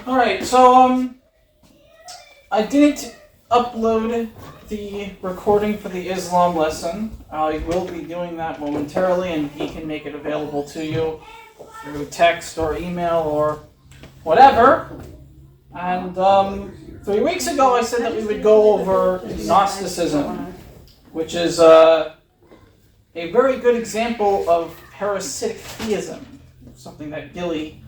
Alright, so, I didn't upload the recording for the Islam lesson. I will be doing that momentarily, and he can make it available to you through text or email or whatever. And 3 weeks ago I said that we would go over Gnosticism, which is a very good example of parasitic theism, something that Gilly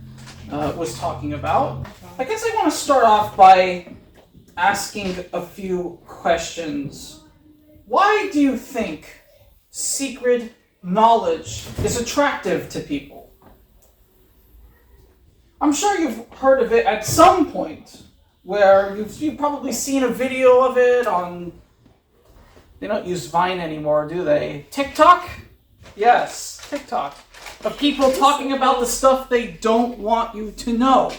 was talking about. I guess I want to start off by asking a few questions. Why do you think secret knowledge is attractive to people? I'm sure you've heard of it at some point, where you've probably seen a video of it on, they don't use Vine anymore, do they? TikTok? Yes, TikTok. Of people talking about the stuff they don't want you to know.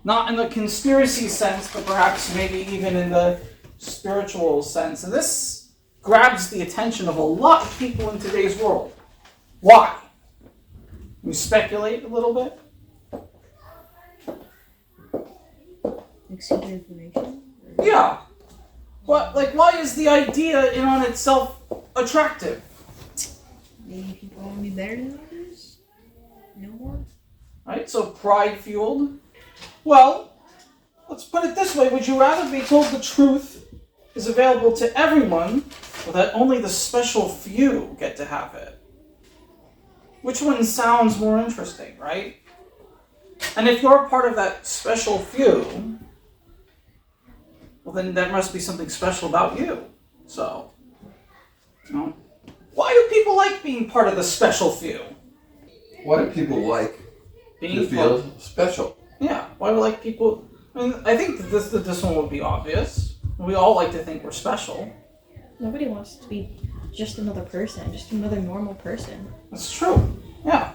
Not in the conspiracy sense, but perhaps maybe even in the spiritual sense. And this grabs the attention of a lot of people in today's world. Why? Can you speculate a little bit? Like secret information? Yeah. Why is the idea in on itself attractive? Maybe people want to be better than others? No more? Right, so pride-fueled. Well, let's put it this way. Would you rather be told the truth is available to everyone, or that only the special few get to have it? Which one sounds more interesting, right? And if you're part of that special few, well, then there must be something special about you. So, why do people like being part of the special few? Why do people like to feel special? Yeah, why do like people... I think that this one would be obvious. We all like to think we're special. Nobody wants to be just another person, just another normal person. That's true, yeah.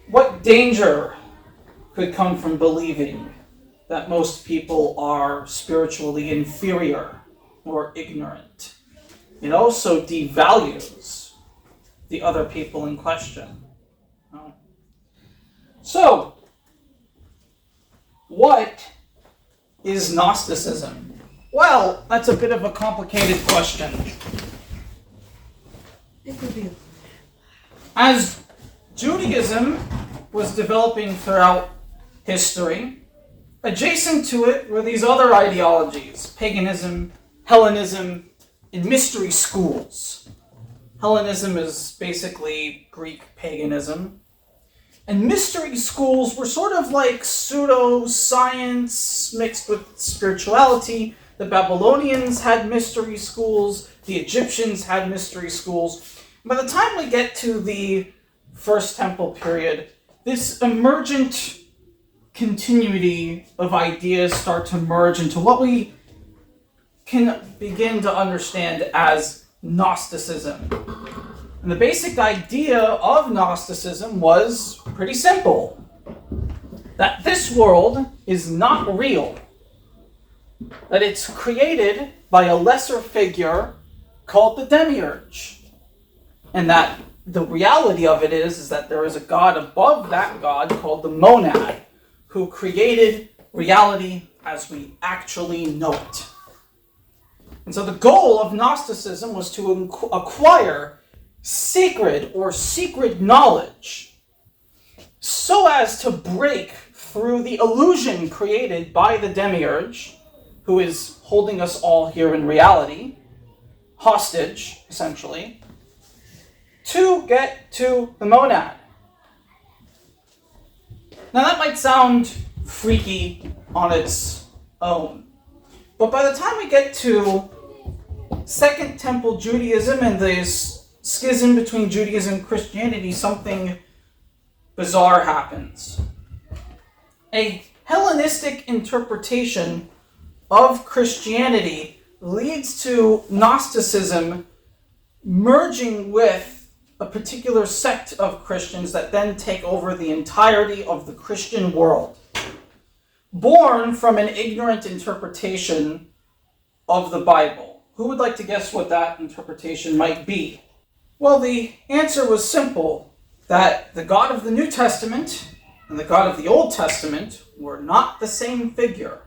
What danger could come from believing that most people are spiritually inferior or ignorant? It also devalues the other people in question. So, what is Gnosticism? Well, that's a bit of a complicated question. It could be. As Judaism was developing throughout history, adjacent to it were these other ideologies: paganism, Hellenism, and mystery schools. Hellenism is basically Greek paganism. And mystery schools were sort of like pseudo-science mixed with spirituality. The Babylonians had mystery schools. The Egyptians had mystery schools. By the time we get to the First Temple period, this emergent continuity of ideas start to merge into what we can begin to understand as Gnosticism. And the basic idea of Gnosticism was pretty simple. That this world is not real. That it's created by a lesser figure called the Demiurge. And that the reality of it is that there is a God above that God called the Monad, who created reality as we actually know it. And so the goal of Gnosticism was to acquire sacred or secret knowledge so as to break through the illusion created by the Demiurge, who is holding us all here in reality, hostage, essentially, to get to the monad. Now that might sound freaky on its own, but by the time we get to Second Temple Judaism and this schism between Judaism and Christianity, something bizarre happens. A Hellenistic interpretation of Christianity leads to Gnosticism merging with a particular sect of Christians that then take over the entirety of the Christian world. Born from an ignorant interpretation of the Bible. Who would like to guess what that interpretation might be? Well, the answer was simple, that the God of the New Testament and the God of the Old Testament were not the same figure.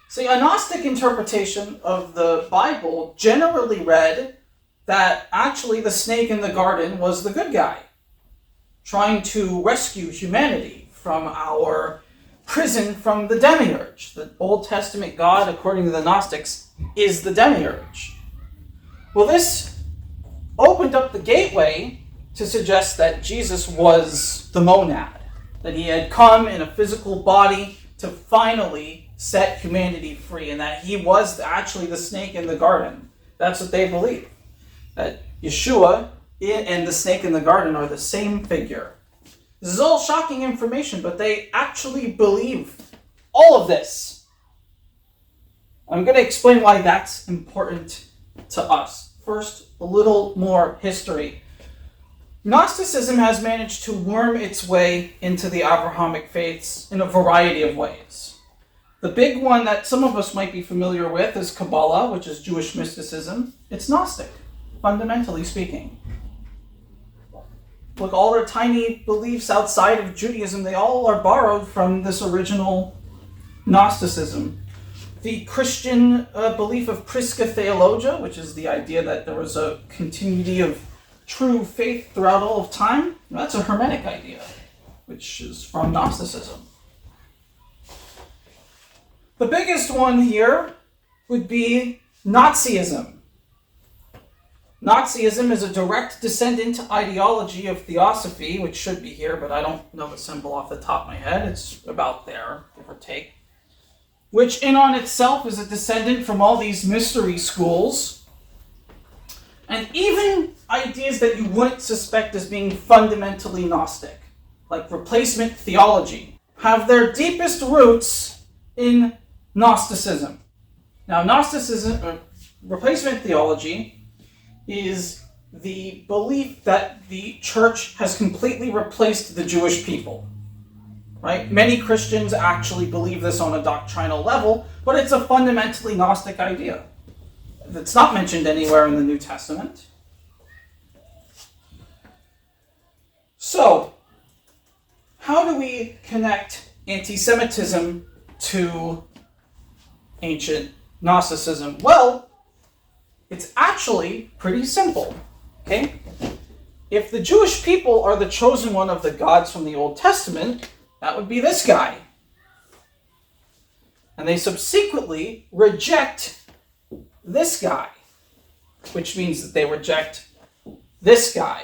See, a Gnostic interpretation of the Bible generally read that actually the snake in the garden was the good guy, trying to rescue humanity from our prison from the demiurge. The Old Testament God, according to the Gnostics, is the demiurge. Well, this opened up the gateway to suggest that Jesus was the monad, that he had come in a physical body to finally set humanity free, and that he was actually the snake in the garden. That's what they believe, that Yeshua and the snake in the garden are the same figure. This is all shocking information, but they actually believe all of this. I'm going to explain why that's important to us. First, a little more history. Gnosticism has managed to worm its way into the Abrahamic faiths in a variety of ways. The big one that some of us might be familiar with is Kabbalah, which is Jewish mysticism. It's Gnostic, fundamentally speaking. Look, all their tiny beliefs outside of Judaism, they all are borrowed from this original Gnosticism. The Christian belief of Prisca Theologia, which is the idea that there was a continuity of true faith throughout all of time, that's a Hermetic idea, which is from Gnosticism. The biggest one here would be Nazism. Nazism is a direct descendant ideology of theosophy, which should be here, but I don't know the symbol off the top of my head. It's about there, give or take. Which in on itself is a descendant from all these mystery schools, and even ideas that you wouldn't suspect as being fundamentally Gnostic, like replacement theology, have their deepest roots in Gnosticism. Now, Gnosticism, replacement theology, is the belief that the church has completely replaced the Jewish people. Right? Many Christians actually believe this on a doctrinal level, but it's a fundamentally Gnostic idea. It's not mentioned anywhere in the New Testament. So, how do we connect anti-Semitism to ancient Gnosticism? Well, it's actually pretty simple. Okay? If the Jewish people are the chosen one of the gods from the Old Testament, that would be this guy. And they subsequently reject this guy, which means that they reject this guy.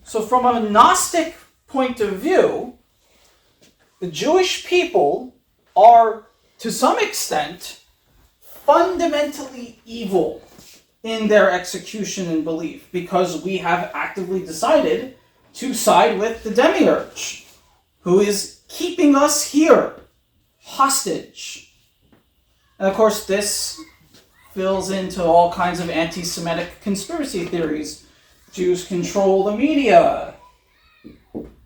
So from a Gnostic point of view, the Jewish people are, to some extent, fundamentally evil in their execution and belief, because we have actively decided to side with the demiurge, who is keeping us here, hostage. And of course, this fills into all kinds of anti-Semitic conspiracy theories. Jews control the media.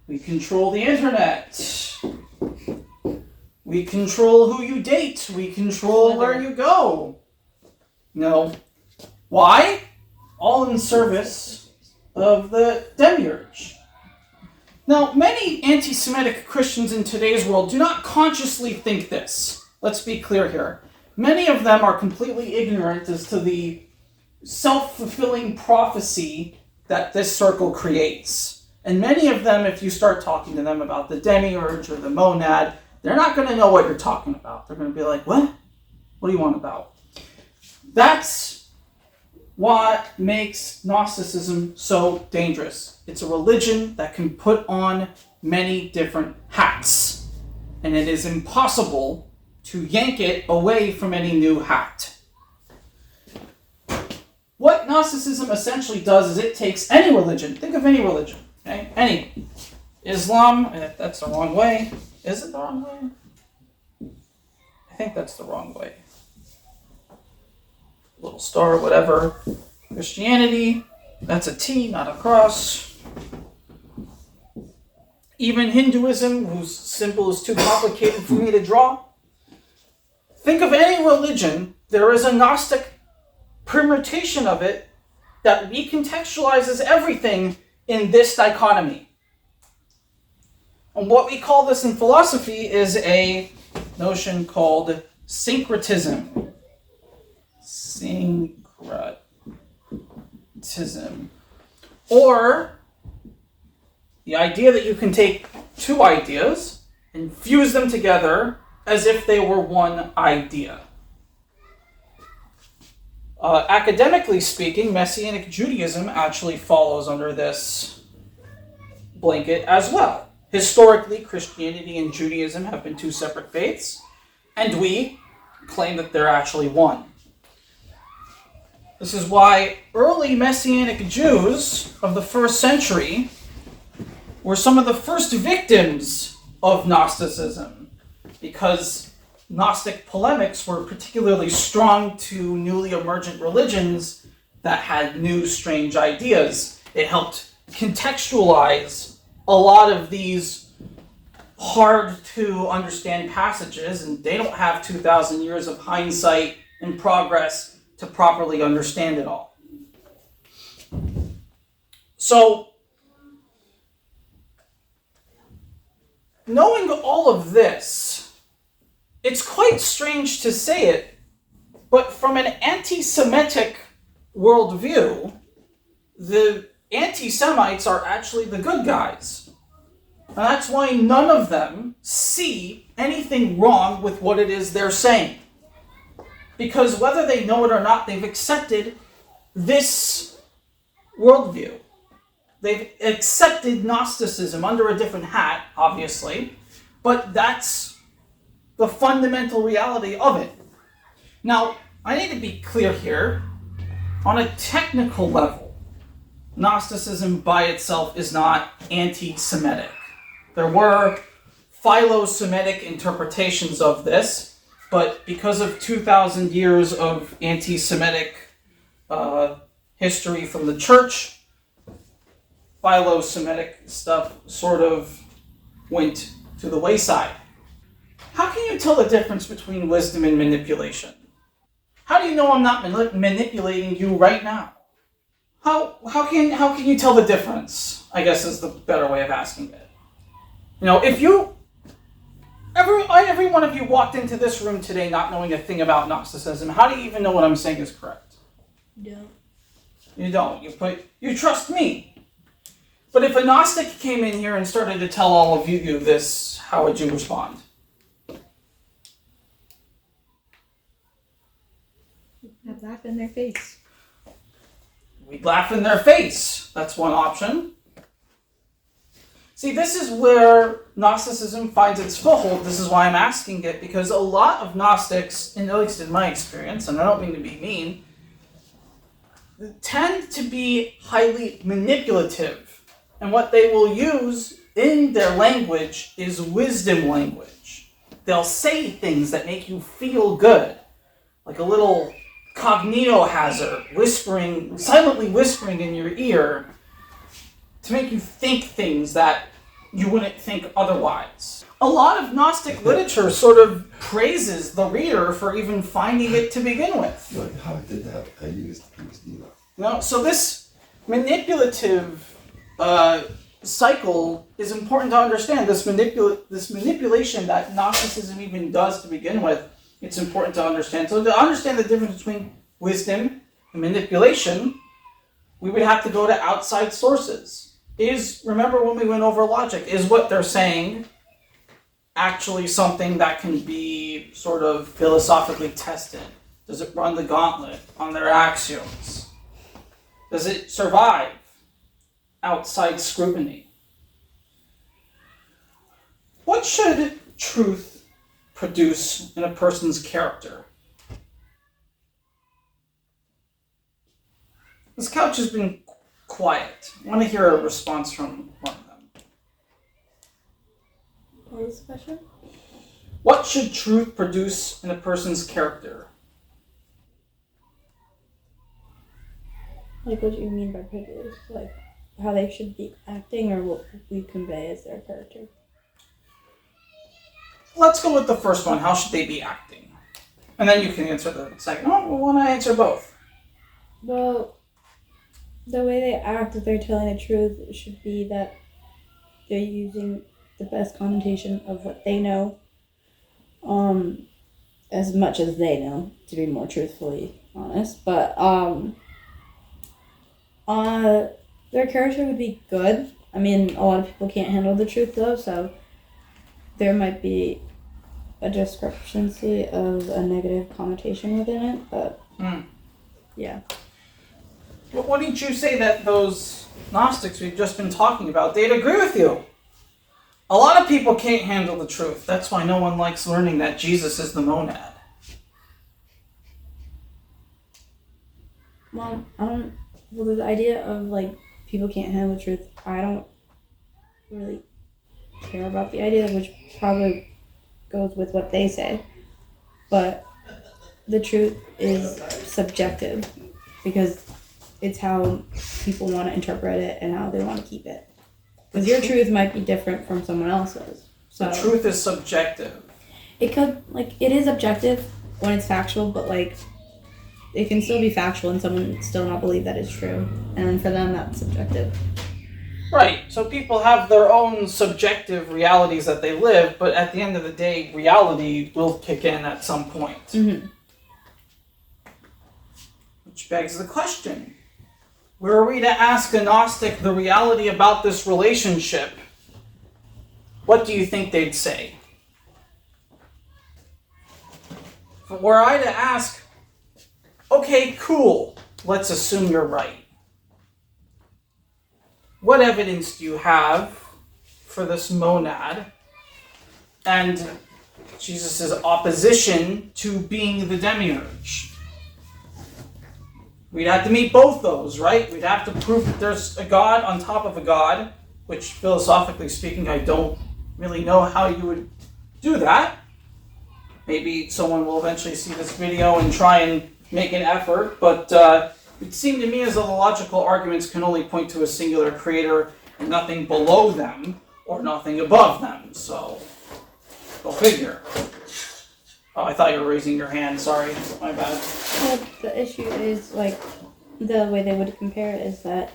We control the internet. We control who you date. We control where you go. No. Why? All in service of the demiurge. Now, many anti-Semitic Christians in today's world do not consciously think this. Let's be clear here. Many of them are completely ignorant as to the self-fulfilling prophecy that this circle creates. And many of them, if you start talking to them about the demiurge or the monad, they're not going to know what you're talking about. They're going to be like, what? What do you want about? That's what makes Gnosticism so dangerous. It's a religion that can put on many different hats. And it is impossible to yank it away from any new hat. What Gnosticism essentially does is it takes any religion, think of any religion, okay? Any. Islam, that's the wrong way. Is it the wrong way? I think that's the wrong way. Little star, whatever. Christianity, that's a T, not a cross. Even Hinduism, whose symbol is too complicated for me to draw. Think of any religion, there is a Gnostic permutation of it that recontextualizes everything in this dichotomy. And what we call this in philosophy is a notion called syncretism. Syncretism. Or the idea that you can take two ideas and fuse them together as if they were one idea. Academically speaking, Messianic Judaism actually follows under this blanket as well. Historically, Christianity and Judaism have been two separate faiths, and we claim that they're actually one. This is why early Messianic Jews of the first century were some of the first victims of Gnosticism, because Gnostic polemics were particularly strong to newly emergent religions that had new, strange ideas. It helped contextualize a lot of these hard-to-understand passages, and they don't have 2,000 years of hindsight and progress to properly understand it all. So, knowing all of this, it's quite strange to say it, but from an anti-Semitic worldview, the anti-Semites are actually the good guys. And that's why none of them see anything wrong with what it is they're saying. Because whether they know it or not, they've accepted this worldview. They've accepted Gnosticism under a different hat, obviously, but that's the fundamental reality of it. Now, I need to be clear here. On a technical level, Gnosticism by itself is not anti-Semitic. There were philo-Semitic interpretations of this, but because of 2,000 years of anti-Semitic history from the church, philo-Semitic stuff sort of went to the wayside. How can you tell the difference between wisdom and manipulation? How do you know I'm not manipulating you right now? How can you tell the difference? I guess is the better way of asking it. You know, if every one of you walked into this room today not knowing a thing about Gnosticism, how do you even know what I'm saying is correct? Don't. You don't. You trust me. But if a Gnostic came in here and started to tell all of you this, how would you respond? I'd laugh in their face. We'd laugh in their face. That's one option. See, this is where Gnosticism finds its foothold. This is why I'm asking it, because a lot of Gnostics, at least in my experience, and I don't mean to be mean, tend to be highly manipulative. And what they will use in their language is wisdom language. They'll say things that make you feel good, like a little cognitohazard, silently whispering in your ear to make you think things that you wouldn't think otherwise. A lot of Gnostic literature sort of praises the reader for even finding it to begin with. Like how I did that, I used So this manipulative cycle is important to understand. This manipulation that Gnosticism even does to begin with, it's important to understand. So to understand the difference between wisdom and manipulation, we would have to go to outside sources. Remember when we went over logic, is what they're saying actually something that can be sort of philosophically tested? Does it run the gauntlet on their axioms? Does it survive outside scrutiny? What should truth produce in a person's character? This couch has been quiet. I want to hear a response from one of them. What was the question? What should truth produce in a person's character? Like, what do you mean by produce? Like, how they should be acting, or what we convey as their character? Let's go with the first one. How should they be acting? And then you can answer the second. Oh, well, why don't I answer both? Well, the way they act, if they're telling the truth, it should be that they're the best connotation of what they know, as much as they know, to be more truthfully honest. But their character would be good. I mean, a lot of people can't handle the truth though, so there might be a discrepancy of a negative connotation within it, but yeah. But wouldn't you say that those Gnostics we've just been talking about, they'd agree with you? A lot of people can't handle the truth. That's why no one likes learning that Jesus is the monad. Well, the idea of, like, people can't handle the truth, I don't really care about the idea, which probably goes with what they say. But the truth is subjective because it's how people want to interpret it and how they want to keep it. Because your truth might be different from someone else's. So the truth is subjective. It could, like, it is objective when it's factual, but, like, it can still be factual and someone still not believe that it's true. And for them, that's subjective. Right. So people have their own subjective realities that they live, but at the end of the day, reality will kick in at some point. Mm-hmm. Which begs the question. Were we to ask a Gnostic the reality about this relationship, what do you think they'd say? Were I to ask, okay, cool, let's assume you're right. What evidence do you have for this monad and Jesus' opposition to being the demiurge? We'd have to meet both those, right? We'd have to prove that there's a God on top of a God, which philosophically speaking, I don't really know how you would do that. Maybe someone will eventually see this video and try and make an effort, but it seemed to me as though the logical arguments can only point to a singular creator and nothing below them or nothing above them, so go figure. Oh, I thought you were raising your hand, sorry, my bad. Well, the issue is, like, the way they would compare it is that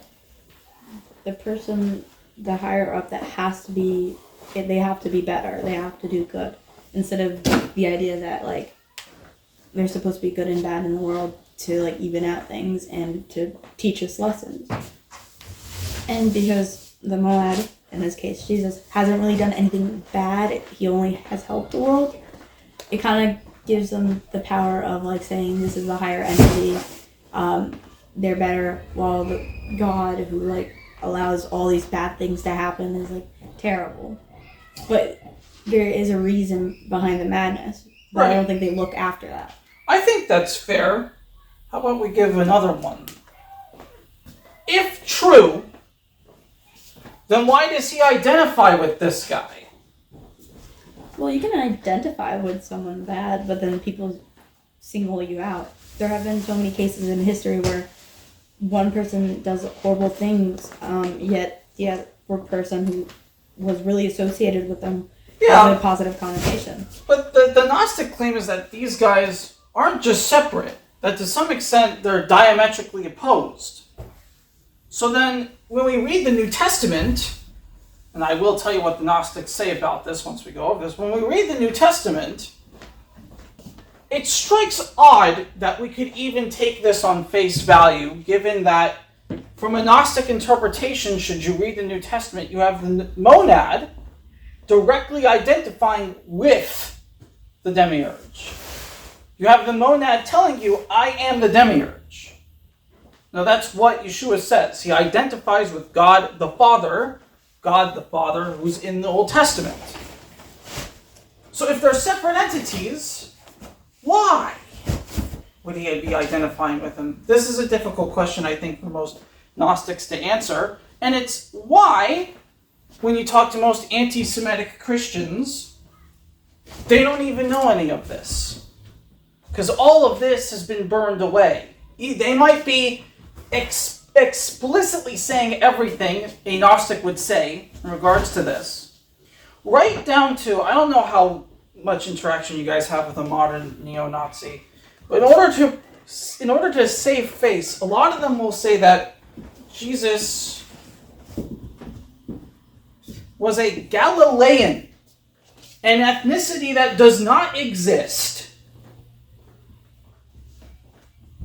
the person, the higher up, that has to be, they have to be better, they have to do good, instead of the idea that, like, there's supposed to be good and bad in the world to, like, even out things and to teach us lessons. And because the monad, in this case Jesus, hasn't really done anything bad, he only has helped the world, it kind of gives them the power of, like, saying this is a higher entity, they're better, while the God who, like, allows all these bad things to happen is, like, terrible. But there is a reason behind the madness, but right. I don't think they look after that. I think that's fair. How about we give another one? If true, then why does he identify with this guy? Well, you can identify with someone bad, but then people single you out. There have been so many cases in history where one person does horrible things, yet the other person who was really associated with them has a positive connotation. But the Gnostic claim is that these guys aren't just separate, that to some extent they're diametrically opposed. So then, when we read the New Testament, and I will tell you what the Gnostics say about this once we go over this. When we read the New Testament, it strikes odd that we could even take this on face value, given that from a Gnostic interpretation, should you read the New Testament, you have the monad directly identifying with the demiurge. You have the monad telling you, I am the demiurge. Now that's what Yeshua says. He identifies with God the Father, who's in the Old Testament. So if they're separate entities, why would he be identifying with them? This is a difficult question, I think, for most Gnostics to answer. And it's why, when you talk to most anti-Semitic Christians, they don't even know any of this. Because all of this has been burned away. They might be explicitly saying everything a Gnostic would say in regards to this. Right down to, I don't know how much interaction you guys have with a modern neo-Nazi, but in order to save face, a lot of them will say that Jesus was a Galilean, an ethnicity that does not exist.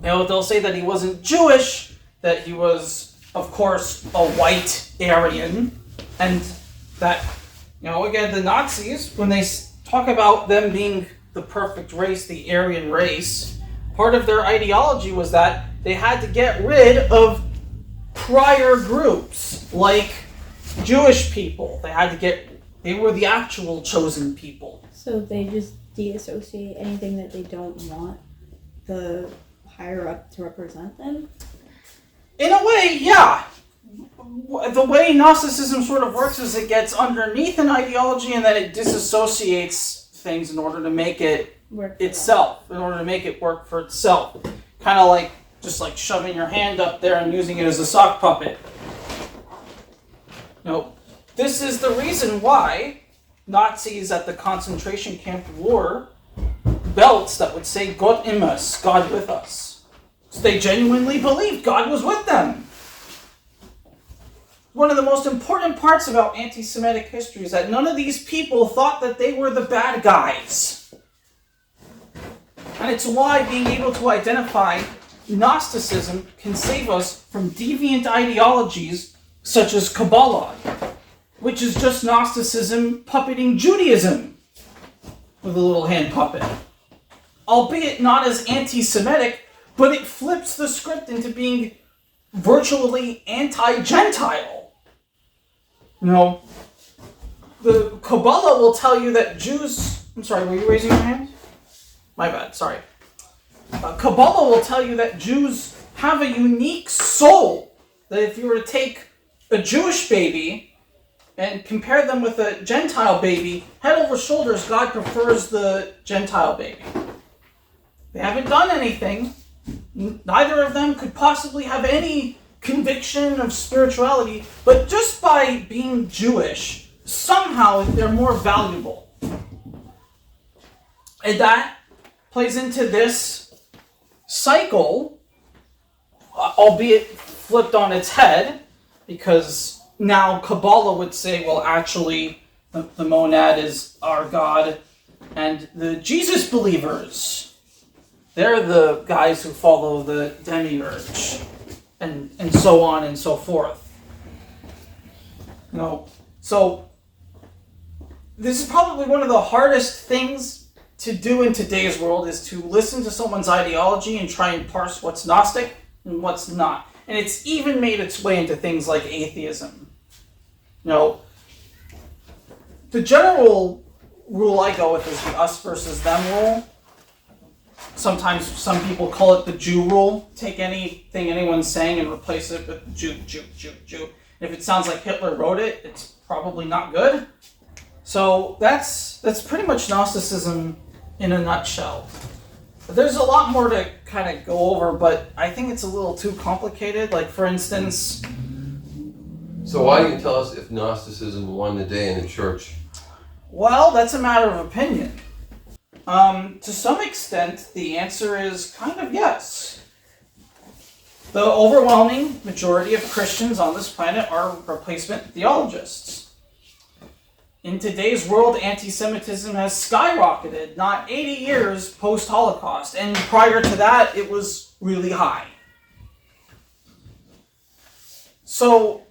They'll say that he wasn't Jewish, that he was, of course, a white Aryan, and that, again, the Nazis, when they talk about them being the perfect race, the Aryan race, part of their ideology was that they had to get rid of prior groups, like Jewish people. They were the actual chosen people. So they just de-associate anything that they don't want the higher up to represent them? In a way, yeah. The way Gnosticism sort of works is it gets underneath an ideology and then it disassociates things in order to make it itself, in order to make it work for itself. Kind of like just like shoving your hand up there and using it as a sock puppet. This is the reason why Nazis at the concentration camp wore belts that would say Gott im uns, God with us. So they genuinely believed God was with them. One of the most important parts about anti-Semitic history is that none of these people thought that they were the bad guys. And it's why being able to identify Gnosticism can save us from deviant ideologies such as Kabbalah, which is just Gnosticism puppeting Judaism with a little hand puppet. Albeit not as anti-Semitic, but it flips the script into being virtually anti-Gentile. The Kabbalah will tell you that Jews... I'm sorry, were you raising your hand? My bad, sorry. Kabbalah will tell you that Jews have a unique soul. That if you were to take a Jewish baby and compare them with a Gentile baby, head over shoulders, God prefers the Gentile baby. They haven't done anything. Neither of them could possibly have any conviction of spirituality, but just by being Jewish, somehow they're more valuable. And that plays into this cycle, albeit flipped on its head, because now Kabbalah would say, well, actually, the monad is our God, and the Jesus believers, they're the guys who follow the demiurge, and so on and so forth. So this is probably one of the hardest things to do in today's world, is to listen to someone's ideology and try and parse what's Gnostic and what's not. And it's even made its way into things like atheism. The general rule I go with is the us versus them rule. Sometimes some people call it the Jew rule. Take anything anyone's saying and replace it with Jew, Jew, Jew, Jew. And if it sounds like Hitler wrote it, it's probably not good. So that's pretty much Gnosticism in a nutshell. There's a lot more to kind of go over, but I think it's a little too complicated. Like, for instance... So why don't you tell us if Gnosticism won the day in the church? Well, that's a matter of opinion. To some extent, the answer is kind of yes. The overwhelming majority of Christians on this planet are replacement theologists. In today's world, anti-Semitism has skyrocketed, not 80 years post-Holocaust, and prior to that, it was really high. So,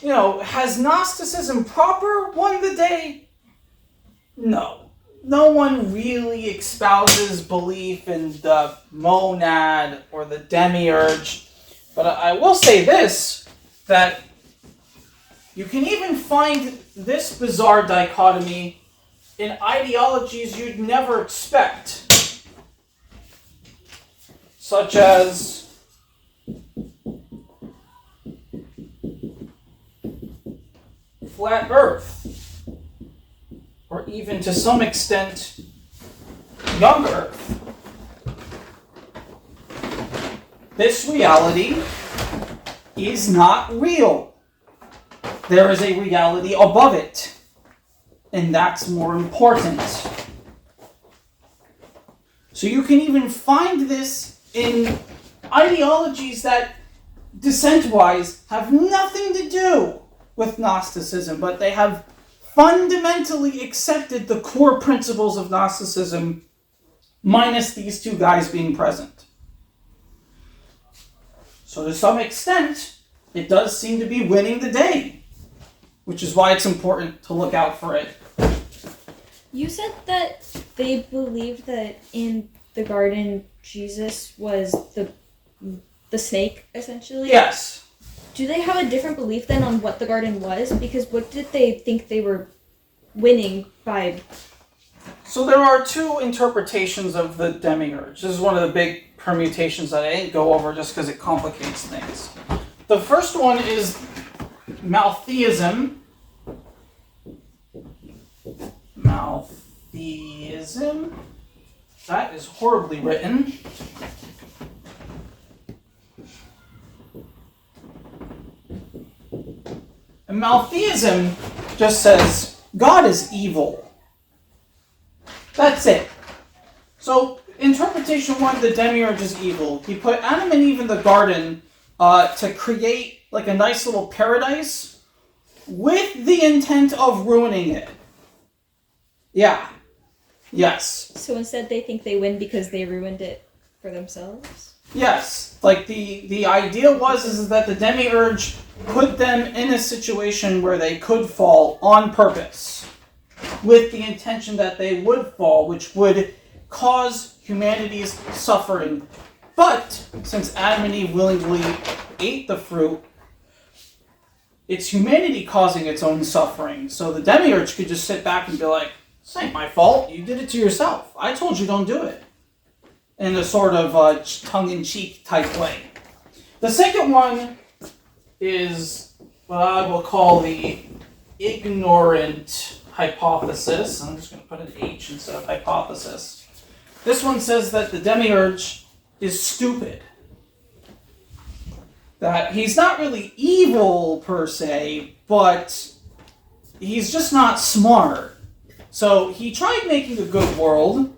has Gnosticism proper won the day? No. No one really espouses belief in the monad or the demiurge. But I will say this, that you can even find this bizarre dichotomy in ideologies you'd never expect. Such as flat Earth. Or even to some extent, young Earth. This reality is not real. There is a reality above it, and that's more important. So you can even find this in ideologies that, dissent-wise, have nothing to do with Gnosticism, but they have fundamentally accepted the core principles of Gnosticism, minus these two guys being present. So to some extent, it does seem to be winning the day, which is why it's important to look out for it. You said that they believed that in the garden, Jesus was the snake, essentially? Yes. Do they have a different belief then on what the garden was? Because what did they think they were winning by? So there are two interpretations of the demiurge. This is one of the big permutations that I didn't go over just because it complicates things. The first one is Maltheism. Maltheism. That is horribly written. And Maltheism just says, God is evil. That's it. So, interpretation one, the demiurge is evil. He put Adam and Eve in the garden to create like a nice little paradise with the intent of ruining it. Yeah. Yes. So instead they think they win because they ruined it for themselves? Yes. Like the idea is that the demiurge put them in a situation where they could fall on purpose with the intention that they would fall, which would cause humanity's suffering. But since Adam and Eve willingly ate the fruit, it's humanity causing its own suffering. So the demiurge could just sit back and be like, this ain't my fault. You did it to yourself. I told you don't do it. In a sort of tongue-in-cheek type way. The second one is what I will call the ignorant hypothesis. I'm just going to put an H instead of hypothesis. This one says that the demiurge is stupid. That he's not really evil per se, but he's just not smart. So he tried making a good world,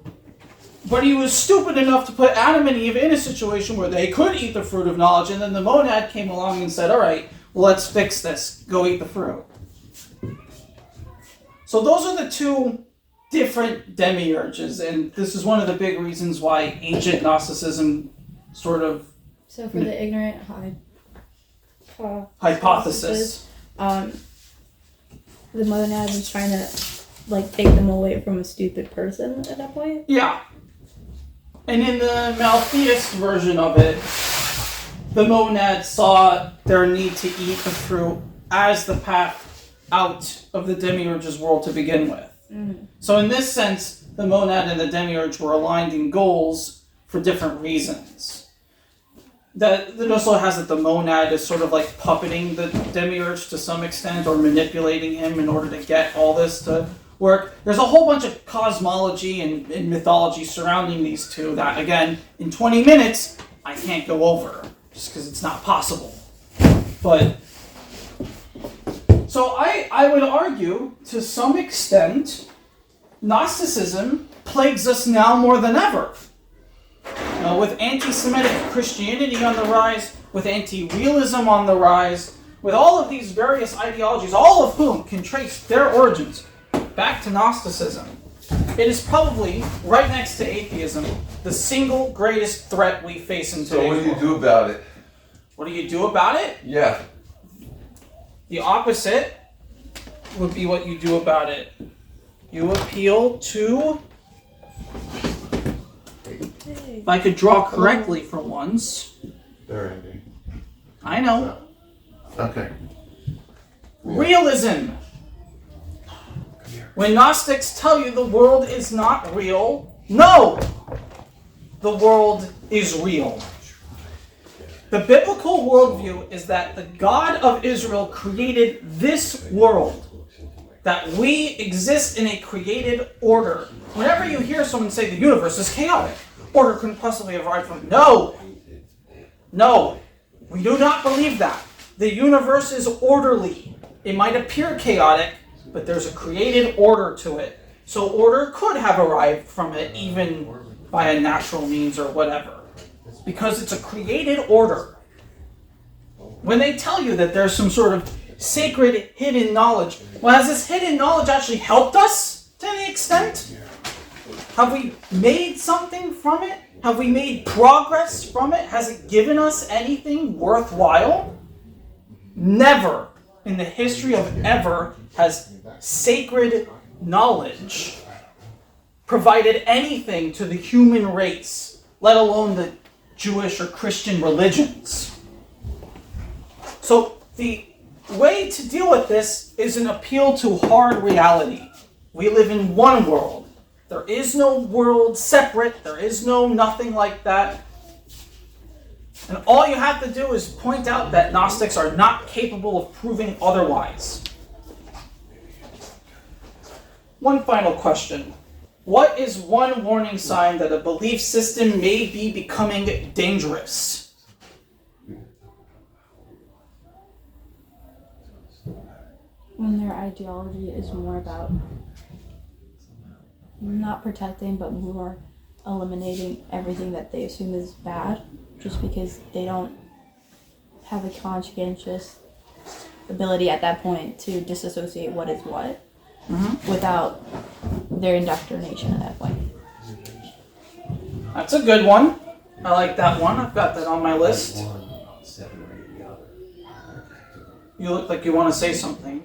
but he was stupid enough to put Adam and Eve in a situation where they could eat the fruit of knowledge, and then the monad came along and said, all right, well, let's fix this. Go eat the fruit. So those are the two different demiurges, and this is one of the big reasons why ancient Gnosticism sort of... So for the ignorant hypothesis. The monad was trying to take them away from a stupid person at that point? Yeah. And in the Maltheist version of it, the monad saw their need to eat the fruit as the path out of the demiurge's world to begin with. Mm-hmm. So in this sense, the monad and the demiurge were aligned in goals for different reasons. That also has that the monad is sort of like puppeting the demiurge to some extent, or manipulating him in order to get all this to work. There's a whole bunch of cosmology and mythology surrounding these two that, again, in 20 minutes, I can't go over, just because it's not possible. But, so I would argue, to some extent, Gnosticism plagues us now more than ever. With anti-Semitic Christianity on the rise, with anti-realism on the rise, with all of these various ideologies, all of whom can trace their origins back to Gnosticism, it is probably, right next to atheism, the single greatest threat we face in today's world. So what do you do about it? What do you do about it? Yeah. The opposite would be what you do about it. You appeal to... If I could draw correctly for once. They're ending. I know. Okay. Realism. When Gnostics tell you the world is not real, no! The world is real. The biblical worldview is that the God of Israel created this world. That we exist in a created order. Whenever you hear someone say the universe is chaotic, order couldn't possibly have arrived from... No, we do not believe that. The universe is orderly. It might appear chaotic, but there's a created order to it. So order could have arrived from it, even by a natural means or whatever. Because it's a created order. When they tell you that there's some sort of sacred hidden knowledge. Well, has this hidden knowledge actually helped us to any extent? Have we made something from it? Have we made progress from it? Has it given us anything worthwhile? Never in the history of ever has sacred knowledge provided anything to the human race, let alone the Jewish or Christian religions. So the way to deal with this is an appeal to hard reality. We live in one world. There is no world separate. There is no nothing like that. And all you have to do is point out that Gnostics are not capable of proving otherwise. One final question. What is one warning sign that a belief system may be becoming dangerous? When their ideology is more about not protecting, but more eliminating everything that they assume is bad, just because they don't have a conscientious ability at that point to disassociate what is what without their indoctrination at that point. That's a good one. I like that one. I've got that on my list. You look like you want to say something.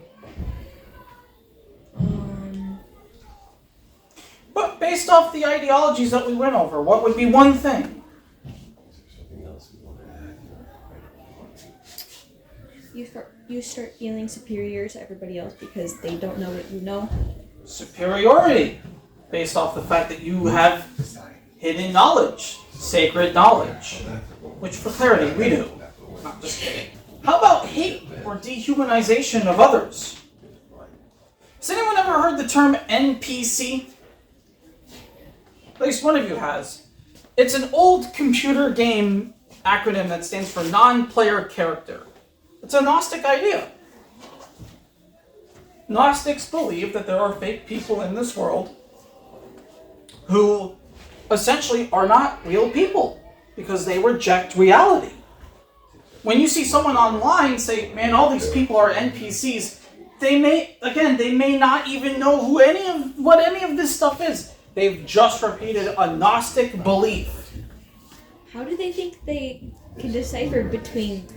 But based off the ideologies that we went over, what would be one thing? You start feeling superior to everybody else because they don't know what you know. Superiority. Based off the fact that you have hidden knowledge, sacred knowledge. Which, for clarity, we do. Not just kidding. How about hate or dehumanization of others? Has anyone ever heard the term NPC? At least one of you has. It's an old computer game acronym that stands for non-player character. It's a Gnostic idea. Gnostics believe that there are fake people in this world who essentially are not real people because they reject reality. When you see someone online say, man, all these people are NPCs, they may not even know what any of this stuff is. They've just repeated a Gnostic belief. How do they think they can decipher between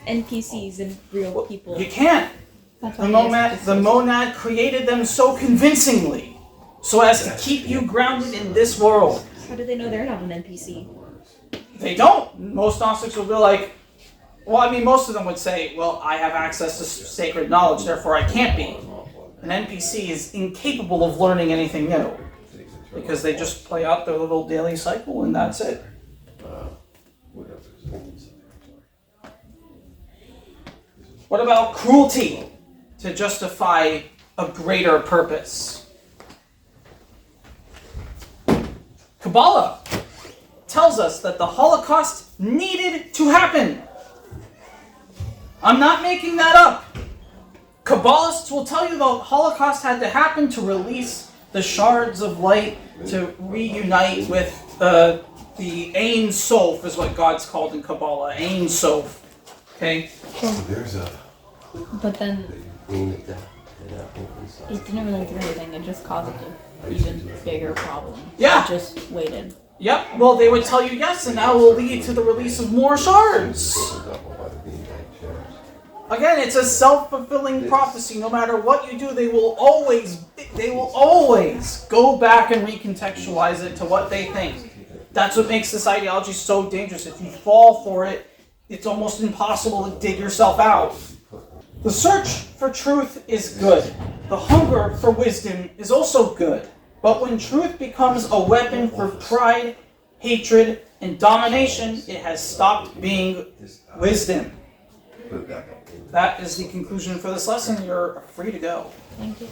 NPCs and real people? You can't. The monad created them so convincingly, so as to keep you grounded in this world. How do they know they're not an NPC? They don't. Most Gnostics will be like, most of them would say, well, I have access to sacred knowledge, therefore I can't be. An NPC is incapable of learning anything new, because they just play out their little daily cycle and that's it. What about cruelty to justify a greater purpose? Kabbalah tells us that the Holocaust needed to happen. I'm not making that up. Kabbalists will tell you the Holocaust had to happen to release the shards of light to reunite with the Ein Sof is what God's called in Kabbalah. Ein Sof. Okay? But then it didn't really do anything. It just caused an even bigger problem. Yeah. It just waited. Yep. Well, they would tell you yes, and that will lead to the release of more shards. Again, it's a self-fulfilling prophecy. No matter what you do, they will always go back and recontextualize it to what they think. That's what makes this ideology so dangerous. If you fall for it, it's almost impossible to dig yourself out. The search for truth is good. The hunger for wisdom is also good. But when truth becomes a weapon for pride, hatred, and domination, it has stopped being wisdom. That is the conclusion for this lesson. You're free to go. Thank you.